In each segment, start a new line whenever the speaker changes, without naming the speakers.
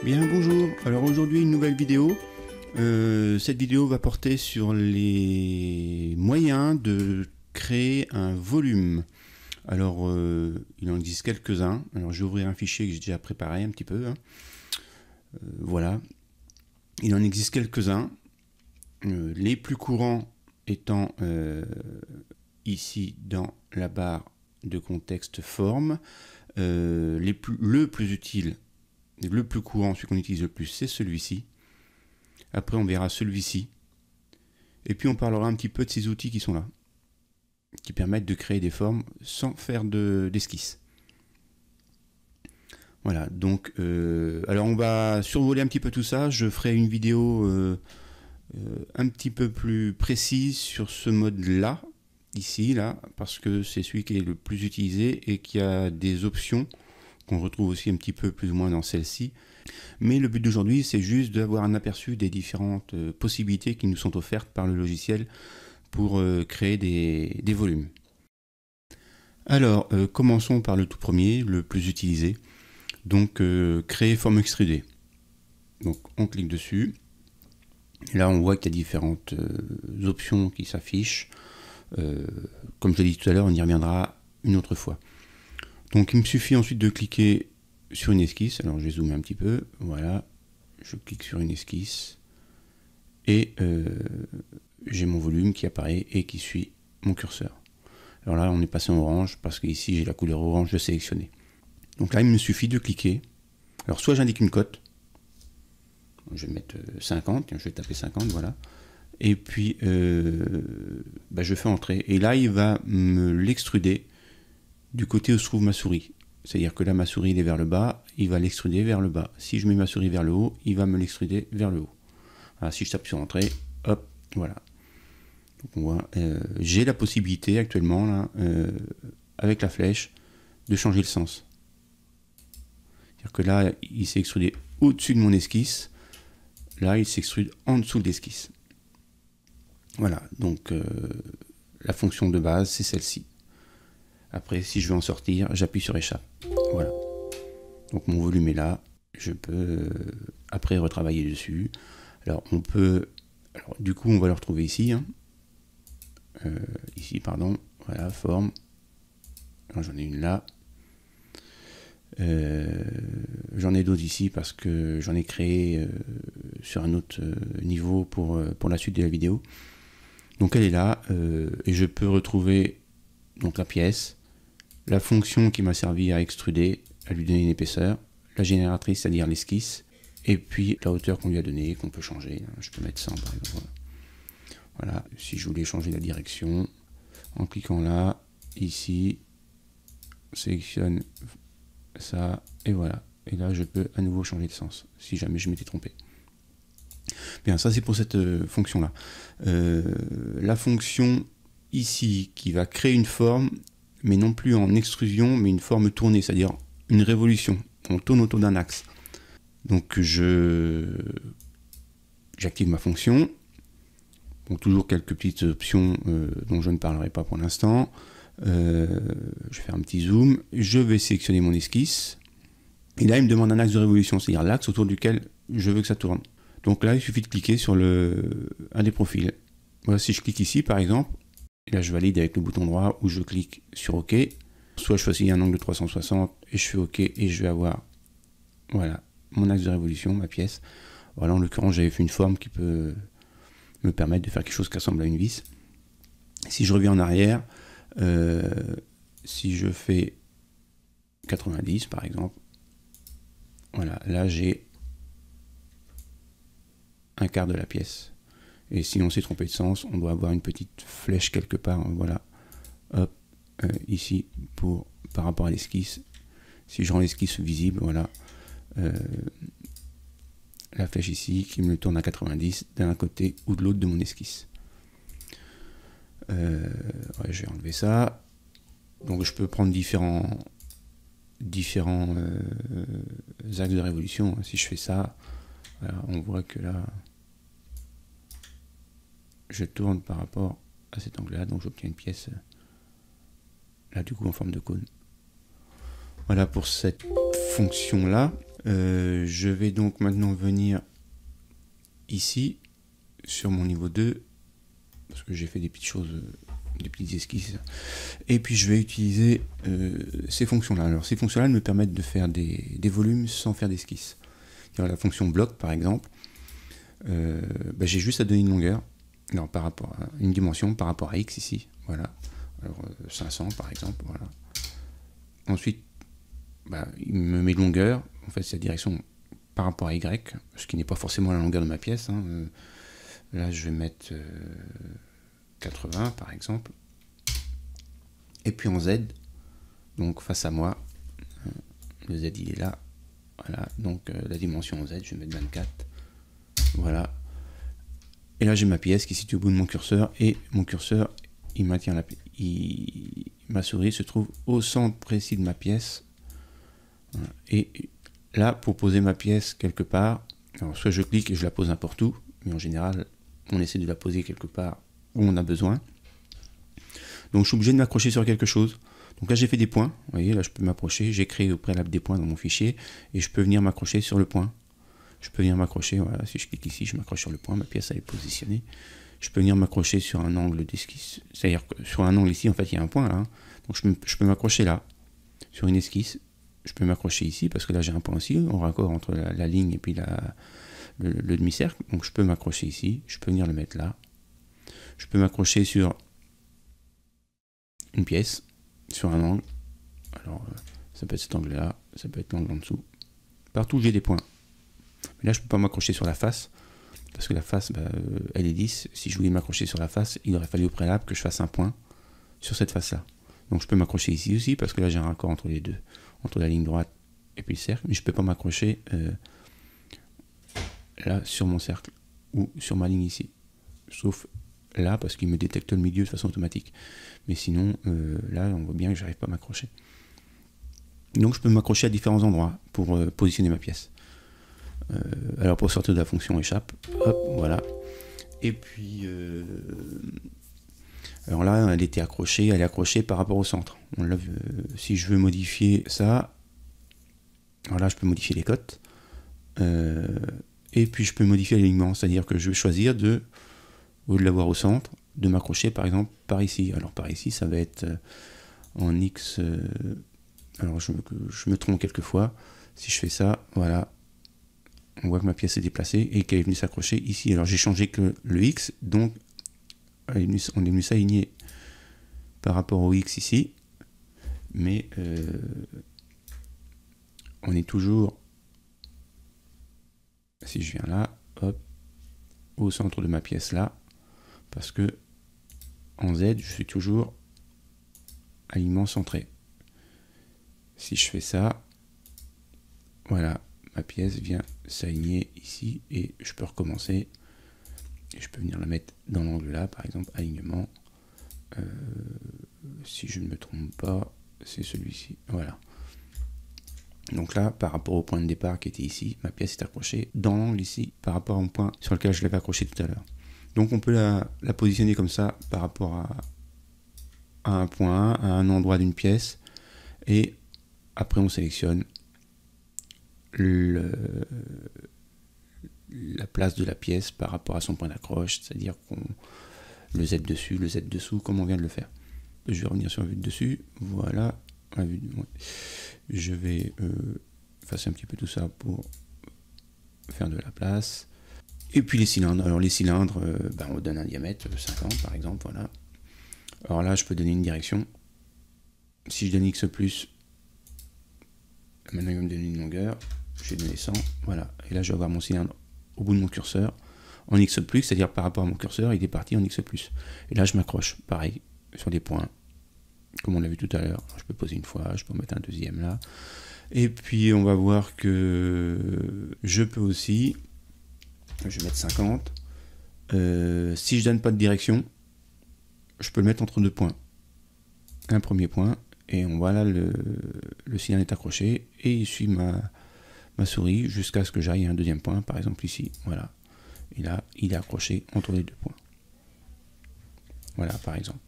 Bien bonjour, alors aujourd'hui une nouvelle vidéo. Cette vidéo va porter sur les moyens de créer un volume. Alors il en existe quelques-uns. Alors je vais ouvrir un fichier que j'ai déjà préparé un petit peu. Voilà, il en existe quelques-uns. Les plus courants étant ici dans la barre de contexte forme. Le plus utile, le plus courant, celui qu'on utilise le plus, c'est celui-ci. Après, on verra celui-ci. Et puis, on parlera un petit peu de ces outils qui sont là, qui permettent de créer des formes sans faire d'esquisse. Voilà, donc, alors on va survoler un petit peu tout ça. Je ferai une vidéo un petit peu plus précise sur ce mode-là, ici, là, parce que c'est celui qui est le plus utilisé et qui a des options qu'on retrouve aussi un petit peu plus ou moins dans celle-ci. Mais le but d'aujourd'hui, c'est juste d'avoir un aperçu des différentes possibilités qui nous sont offertes par le logiciel pour créer des volumes. Alors, commençons par le tout premier, le plus utilisé. Donc, créer forme extrudée. Donc, on clique dessus. Et là, on voit qu'il y a différentes options qui s'affichent. Comme je l'ai dit tout à l'heure, on y reviendra une autre fois. Donc, il me suffit ensuite de cliquer sur une esquisse. Alors, je vais zoomer un petit peu. Voilà. Je clique sur une esquisse. Et j'ai mon volume qui apparaît et qui suit mon curseur. Alors là, on est passé en orange parce qu'ici, j'ai la couleur orange de sélectionner. Donc là, il me suffit de cliquer. Alors, soit j'indique une cote. Je vais mettre 50. Je vais taper 50, voilà. Et puis, je fais entrer. Et là, il va me l'extruder du côté où se trouve ma souris. C'est-à-dire que là, ma souris est vers le bas, il va l'extruder vers le bas. Si je mets ma souris vers le haut, il va me l'extruder vers le haut. Alors, si je tape sur entrée, hop, voilà. Donc on voit, j'ai la possibilité actuellement, là, avec la flèche, de changer le sens. C'est-à-dire que là, il s'est extrudé au-dessus de mon esquisse. Là, il s'extrude en dessous de l'esquisse. Voilà, donc la fonction de base, c'est celle-ci. Après, si je veux en sortir, j'appuie sur échappe. Voilà. Donc mon volume est là. Je peux après retravailler dessus. Alors on peut... Alors, du coup, on va le retrouver ici. Hein. Ici, pardon. Voilà, forme. J'en ai une là. J'en ai d'autres ici parce que j'en ai créé sur un autre niveau pour la suite de la vidéo. Donc elle est là et je peux retrouver donc la pièce, la fonction qui m'a servi à extruder, à lui donner une épaisseur, la génératrice, c'est-à-dire l'esquisse, et puis la hauteur qu'on lui a donnée, qu'on peut changer. Je peux mettre 100 par exemple. Voilà, si je voulais changer la direction, en cliquant là, ici, sélectionne ça, et voilà. Et là, je peux à nouveau changer de sens, si jamais je m'étais trompé. Bien, ça c'est pour cette fonction-là. La fonction ici, qui va créer une forme, mais non plus en extrusion, mais une forme tournée, c'est-à-dire une révolution. On tourne autour d'un axe. Donc j'active ma fonction. Bon, toujours quelques petites options dont je ne parlerai pas pour l'instant. Je vais faire un petit zoom. Je vais sélectionner mon esquisse. Et là, il me demande un axe de révolution, c'est-à-dire l'axe autour duquel je veux que ça tourne. Donc là, il suffit de cliquer sur un des profils. Voilà, si je clique ici, par exemple, et là, je valide avec le bouton droit où je clique sur OK. Soit je choisis un angle de 360 et je fais OK et je vais avoir, voilà, mon axe de révolution, ma pièce. Voilà, en l'occurrence, j'avais fait une forme qui peut me permettre de faire quelque chose qui ressemble à une vis. Si je reviens en arrière, si je fais 90 par exemple, voilà, là j'ai un quart de la pièce. Et si on s'est trompé de sens, on doit avoir une petite flèche quelque part, voilà, hop, ici, par rapport à l'esquisse. Si je rends l'esquisse visible, voilà, la flèche ici qui me le tourne à 90 d'un côté ou de l'autre de mon esquisse. Ouais, je vais enlever ça. Donc je peux prendre différents axes de révolution. Si je fais ça, voilà, on voit que là, je tourne par rapport à cet angle-là, donc j'obtiens une pièce là du coup en forme de cône. Voilà pour cette fonction-là. Je vais donc maintenant venir ici, sur mon niveau 2, parce que j'ai fait des petites choses, des petites esquisses. Et puis je vais utiliser ces fonctions-là. Alors ces fonctions-là me permettent de faire des volumes sans faire d'esquisse. La fonction bloc, par exemple, j'ai juste à donner une longueur, alors, par rapport à une dimension par rapport à x ici, voilà. Alors 500 par exemple, voilà. Ensuite, il me met longueur, en fait c'est la direction par rapport à y, ce qui n'est pas forcément la longueur de ma pièce. Hein. Là je vais mettre 80 par exemple. Et puis en z, donc face à moi, le z il est là, voilà, donc la dimension en z, je vais mettre 24, voilà. Et là j'ai ma pièce qui est située au bout de mon curseur, et mon curseur, il maintient ma souris se trouve au centre précis de ma pièce. Voilà. Et là, pour poser ma pièce quelque part, alors soit je clique et je la pose n'importe où, mais en général, on essaie de la poser quelque part où on a besoin. Donc je suis obligé de m'accrocher sur quelque chose. Donc là j'ai fait des points, vous voyez, là je peux m'approcher, j'ai créé au préalable des points dans mon fichier, et je peux venir m'accrocher sur le point. Je peux venir m'accrocher, voilà, si je clique ici, je m'accroche sur le point, ma pièce elle est positionnée. Je peux venir m'accrocher sur un angle d'esquisse, c'est-à-dire que sur un angle ici, en fait il y a un point là, hein. Donc je peux m'accrocher là, sur une esquisse. Je peux m'accrocher ici, parce que là j'ai un point aussi, en raccord entre la ligne et puis le demi-cercle. Donc je peux m'accrocher ici, je peux venir le mettre là. Je peux m'accrocher sur une pièce, sur un angle. Alors ça peut être cet angle-là, ça peut être l'angle en dessous. Partout j'ai des points. Mais là je ne peux pas m'accrocher sur la face, parce que la face, elle est lisse. Si je voulais m'accrocher sur la face, il aurait fallu au préalable que je fasse un point sur cette face-là. Donc je peux m'accrocher ici aussi, parce que là j'ai un raccord entre les deux, entre la ligne droite et puis le cercle, mais je ne peux pas m'accrocher là sur mon cercle ou sur ma ligne ici, sauf là parce qu'il me détecte le milieu de façon automatique. Mais sinon, là on voit bien que j'arrive pas à m'accrocher. Donc je peux m'accrocher à différents endroits pour positionner ma pièce. Alors pour sortir de la fonction échappe, hop, voilà. Et puis alors là, elle était accrochée, elle est accrochée par rapport au centre. Si je veux modifier ça, alors là je peux modifier les cotes. Et puis je peux modifier l'alignement, c'est-à-dire que je vais choisir de, au lieu de l'avoir au centre, de m'accrocher par exemple par ici. Alors par ici, ça va être en X. Alors je me trompe quelquefois. Si je fais ça, voilà, on voit que ma pièce est déplacée et qu'elle est venue s'accrocher ici. Alors j'ai changé que le X, donc on est venu s'aligner par rapport au X ici, mais on est toujours, si je viens là, hop, au centre de ma pièce là, parce que en Z, je suis toujours alignement centré. Si je fais ça, voilà, ma pièce vient s'aligner ici et je peux recommencer. Et je peux venir la mettre dans l'angle là, par exemple, alignement. Si je ne me trompe pas, c'est celui-ci. Voilà. Donc là, par rapport au point de départ qui était ici, ma pièce est accrochée dans l'angle ici, par rapport au point sur lequel je l'avais accroché tout à l'heure. Donc on peut la positionner comme ça par rapport à un point, à un endroit d'une pièce. Et après on sélectionne la place de la pièce par rapport à son point d'accroche, c'est-à-dire le Z dessus, le Z dessous, comme on vient de le faire. Je vais revenir sur la vue de dessus, voilà, je vais effacer un petit peu tout ça pour faire de la place. Et puis les cylindres, alors les cylindres, on donne un diamètre 50 par exemple, voilà. Alors là je peux donner une direction. Si je donne X+, maintenant il va me donner une longueur, je vais donner 100, voilà. Et là je vais avoir mon cylindre au bout de mon curseur en X+, c'est-à-dire par rapport à mon curseur, il est parti en X+. Et là je m'accroche, pareil, sur des points, comme on l'a vu tout à l'heure. Je peux poser une fois, je peux en mettre un deuxième là. Et puis on va voir que je peux aussi, je vais mettre 50, si je donne pas de direction, je peux le mettre entre deux points. Un premier point, et voilà, le cylindre est accroché, et il suit ma souris jusqu'à ce que j'aille à un deuxième point, par exemple ici, voilà. Et là, il est accroché entre les deux points. Voilà, par exemple.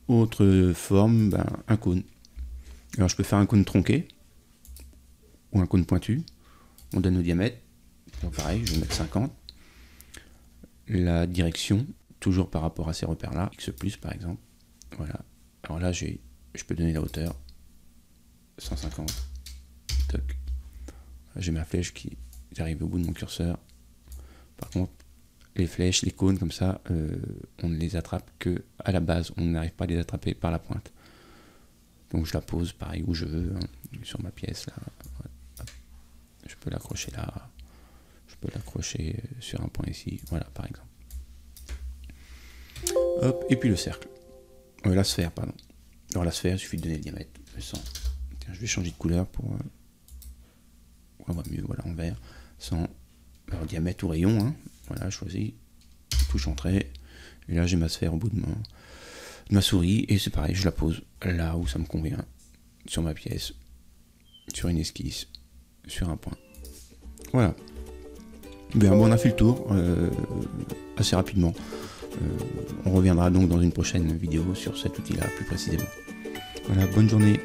Autre forme, un cône. Alors je peux faire un cône tronqué. ou un cône pointu. On donne au diamètre, donc pareil, je vais mettre 50. La direction, toujours par rapport à ces repères-là, X+, par exemple. Voilà. Alors là, je peux donner la hauteur, 150. Toc. J'ai ma flèche qui arrive au bout de mon curseur. Par contre, les flèches, les cônes comme ça, on ne les attrape que à la base. On n'arrive pas à les attraper par la pointe. Donc je la pose pareil où je veux, hein, sur ma pièce là. Je peux l'accrocher là. Je peux l'accrocher sur un point ici. Voilà, par exemple. Hop, et puis le cercle. La sphère, pardon. Alors la sphère, il suffit de donner le diamètre. Le 100. Tiens, je vais changer de couleur pour on voit mieux, voilà, en vert. 100. Alors diamètre ou rayon, hein. Voilà, je choisis. Touche entrée. Et là, j'ai ma sphère au bout de ma souris. Et c'est pareil, je la pose là où ça me convient. Sur ma pièce. Sur une esquisse. Sur un point. Voilà. Bien, bon, on a fait le tour assez rapidement. On reviendra donc dans une prochaine vidéo sur cet outil-là plus précisément. Voilà, bonne journée.